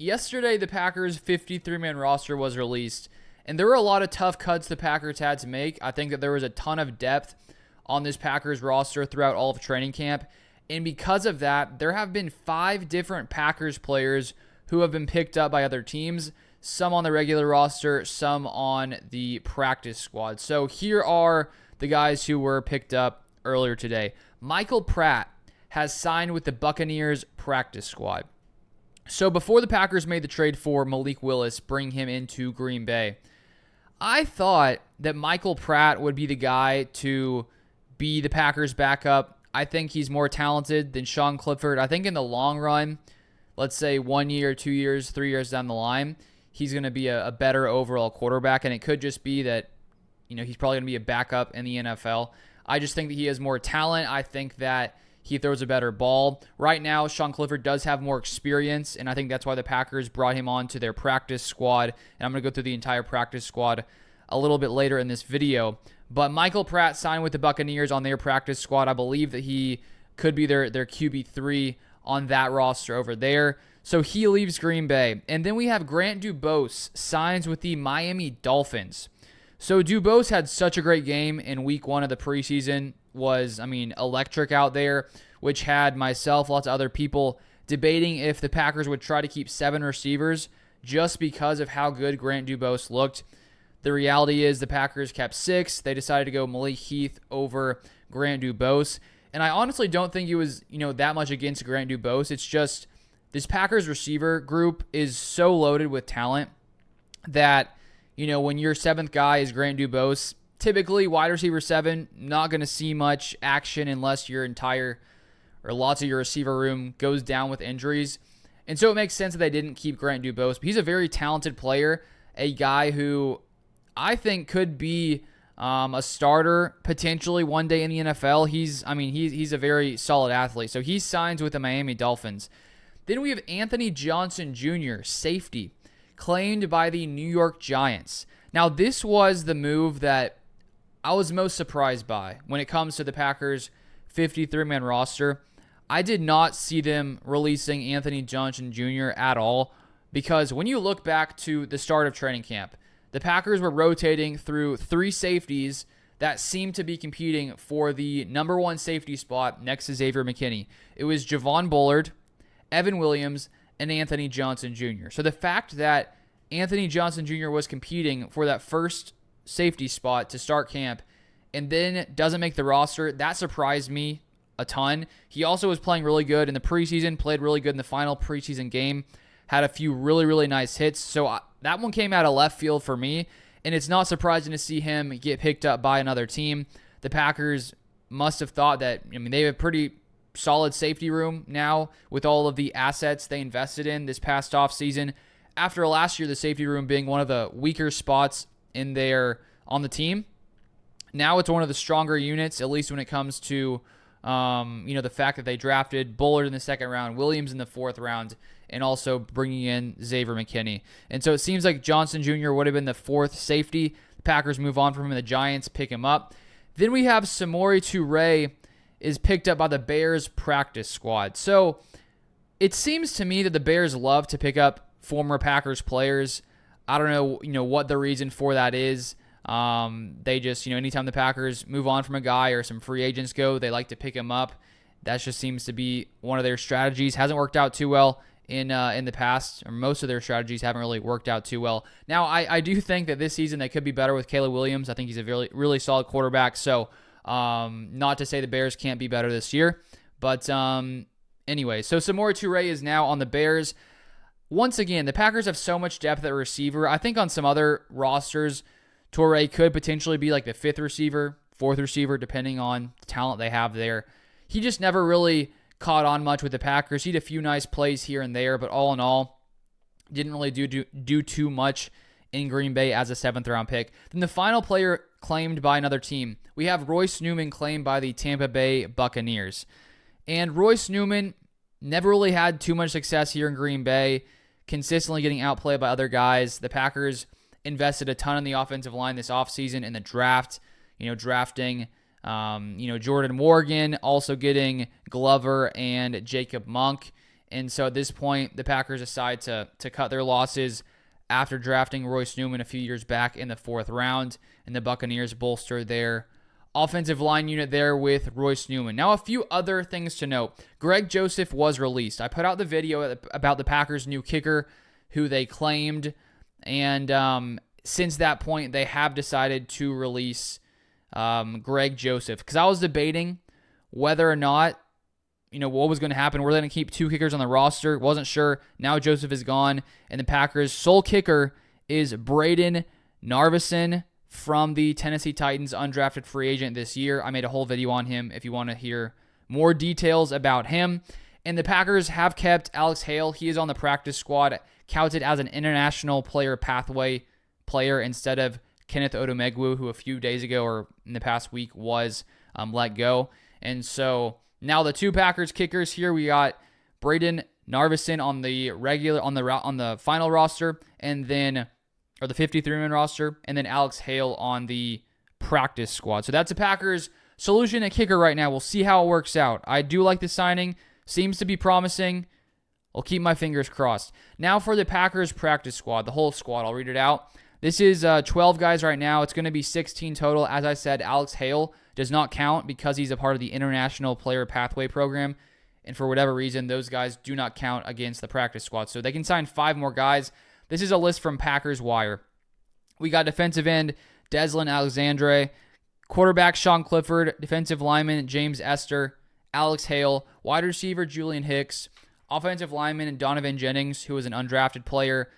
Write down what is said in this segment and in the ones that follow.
Yesterday, the Packers' 53-man roster was released, and there were a lot of tough cuts the Packers had to make. I think that there was a ton of depth on this Packers roster throughout all of training camp, and because of that, there have been 5 different Packers players who have been picked up by other teams, some on the regular roster, some on the practice squad. So here are the guys who were picked up earlier today. Michael Pratt has signed with the Buccaneers practice squad. So before the Packers made the trade for Malik Willis, bring him into Green Bay, I thought that Michael Pratt would be the guy to be the Packers' backup. I think he's more talented than Sean Clifford. I think in the long run, let's say 1 year, 2 years, 3 years down the line, he's going to be a better overall quarterback, and it could just be that, he's probably going to be a backup in the NFL. I just think that he has more talent. I think that he throws a better ball. Right now, Sean Clifford does have more experience, and I think that's why the Packers brought him on to their practice squad. And I'm going to go through the entire practice squad a little bit later in this video. But Michael Pratt signed with the Buccaneers on their practice squad. I believe that he could be their QB3 on that roster over there. So he leaves Green Bay. And then we have Grant Dubose signs with the Miami Dolphins. So Dubose had such a great game in week 1 of the preseason. Was, electric out there, which had myself, lots of other people debating if the Packers would try to keep 7 receivers just because of how good Grant Dubose looked. The reality is the Packers kept 6. They decided to go Malik Heath over Grant Dubose. And I honestly don't think it was, that much against Grant Dubose. It's just this Packers receiver group is so loaded with talent that, when your 7th guy is Grant Dubose, typically wide receiver 7, not going to see much action unless your entire or lots of your receiver room goes down with injuries. And so it makes sense that they didn't keep Grant Dubose. But he's a very talented player, a guy who I think could be a starter potentially one day in the NFL. He's a very solid athlete. So he signs with the Miami Dolphins. Then we have Anthony Johnson Jr., safety, claimed by the New York Giants. Now, this was the move that I was most surprised by when it comes to the Packers' 53-man roster. I did not see them releasing Anthony Johnson Jr. at all because when you look back to the start of training camp, the Packers were rotating through 3 safeties that seemed to be competing for the number 1 safety spot next to Xavier McKinney. It was Javon Bullard, Evan Williams, and Anthony Johnson Jr. So the fact that Anthony Johnson Jr. was competing for that first safety spot to start camp and then doesn't make the roster, that surprised me a ton. He also was playing really good in the preseason, played really good in the final preseason game, had a few really, really nice hits. So that one came out of left field for me, and it's not surprising to see him get picked up by another team. The Packers must have thought that, they have a pretty solid safety room now with all of the assets they invested in this past offseason. After last year, the safety room being one of the weaker spots on the team. Now it's one of the stronger units, at least when it comes to the fact that they drafted Bullard in the 2nd round, Williams in the 4th round, and also bringing in Xavier McKinney. And so it seems like Johnson Jr. would have been the 4th safety. The Packers move on from him, and the Giants pick him up. Then we have Samari Rolle is picked up by the Bears practice squad. So it seems to me that the Bears love to pick up former Packers players. I don't know, what the reason for that is. They just, anytime the Packers move on from a guy or some free agents go, they like to pick him up. That just seems to be one of their strategies. Hasn't worked out too well in the past, or most of their strategies haven't really worked out too well. Now, I do think that this season they could be better with Caleb Williams. I think he's a really, really solid quarterback. So, not to say the Bears can't be better this year, but anyway, so Samori Toure is now on the Bears. Once again, the Packers have so much depth at receiver. I think on some other rosters, Toure could potentially be like the 5th receiver, 4th receiver, depending on the talent they have there. He just never really caught on much with the Packers. He had a few nice plays here and there, but all in all, didn't really do too much in Green Bay as a 7th-round pick. Then the final player claimed by another team, we have Royce Newman claimed by the Tampa Bay Buccaneers. And Royce Newman never really had too much success here in Green Bay, consistently getting outplayed by other guys. The Packers invested a ton in the offensive line this offseason in the draft, drafting Jordan Morgan, also getting Glover and Jacob Monk. And so at this point, the Packers decide to cut their losses after drafting Royce Newman a few years back in the 4th round, and the Buccaneers bolster their offensive line unit there with Royce Newman. Now, a few other things to note. Greg Joseph was released. I put out the video about the Packers' new kicker, who they claimed, and since that point, they have decided to release Greg Joseph, because I was debating whether or not, what was going to happen. We're going to keep 2 kickers on the roster. Wasn't sure. Now Joseph is gone, and the Packers' sole kicker is Braden Narveson from the Tennessee Titans, undrafted free agent this year. I made a whole video on him if you want to hear more details about him. And the Packers have kept Alex Hale. He is on the practice squad, counted as an international player pathway player instead of Kenneth Odomegwu, who a few days ago or in the past week was let go. And so now the 2 Packers kickers here, we got Braden Narveson on the final roster, and then the 53-man roster, and then Alex Hale on the practice squad. So that's the Packers' solution at kicker right now. We'll see how it works out. I do like the signing. Seems to be promising. I'll keep my fingers crossed. Now for the Packers practice squad, the whole squad. I'll read it out. This is 12 guys right now. It's going to be 16 total. As I said, Alex Hale does not count because he's a part of the International Player Pathway Program. And for whatever reason, those guys do not count against the practice squad. So they can sign 5 more guys. This is a list from Packers Wire. We got defensive end Deslin Alexandre, quarterback Sean Clifford, defensive lineman James Esther, Alex Hale, wide receiver Julian Hicks, offensive lineman Donovan Jennings, who is an undrafted player,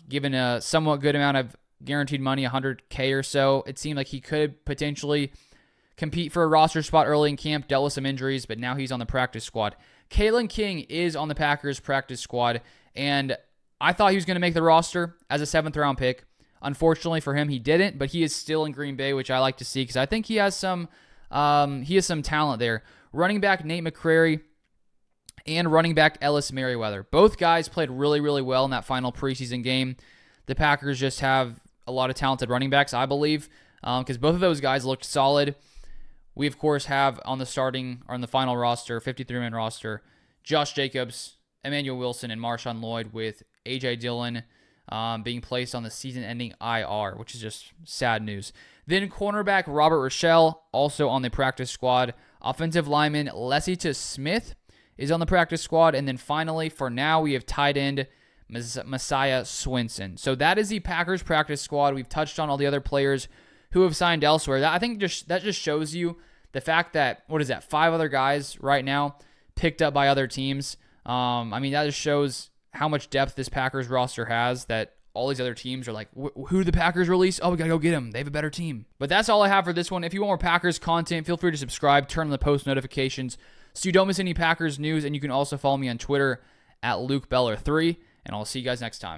given a somewhat good amount of guaranteed money, $100K or so. It seemed like he could potentially compete for a roster spot early in camp, dealt with some injuries, but now he's on the practice squad. Kalen King is on the Packers practice squad, and I thought he was going to make the roster as a 7th-round pick. Unfortunately for him, he didn't, but he is still in Green Bay, which I like to see because I think he has some talent there. Running back Nate McCrary and running back Ellis Merriweather. Both guys played really, really well in that final preseason game. The Packers just have a lot of talented running backs, I believe, because both of those guys looked solid. We, of course, have on the final roster, 53-man roster, Josh Jacobs, Emmanuel Wilson, and Marshawn Lloyd, with A.J. Dillon being placed on the season-ending IR, which is just sad news. Then cornerback Robert Rochelle, also on the practice squad. Offensive lineman Lecitus Smith is on the practice squad. And then finally, for now, we have tight end Messiah Swinson. So that is the Packers practice squad. We've touched on all the other players who have signed elsewhere. I think that just shows you the fact that, 5 other guys right now picked up by other teams. That just shows how much depth this Packers roster has, that all these other teams are like, who did the Packers release? Oh, we got to go get them. They have a better team. But that's all I have for this one. If you want more Packers content, feel free to subscribe, turn on the post notifications so you don't miss any Packers news. And you can also follow me on Twitter at LukeBeller3. And I'll see you guys next time.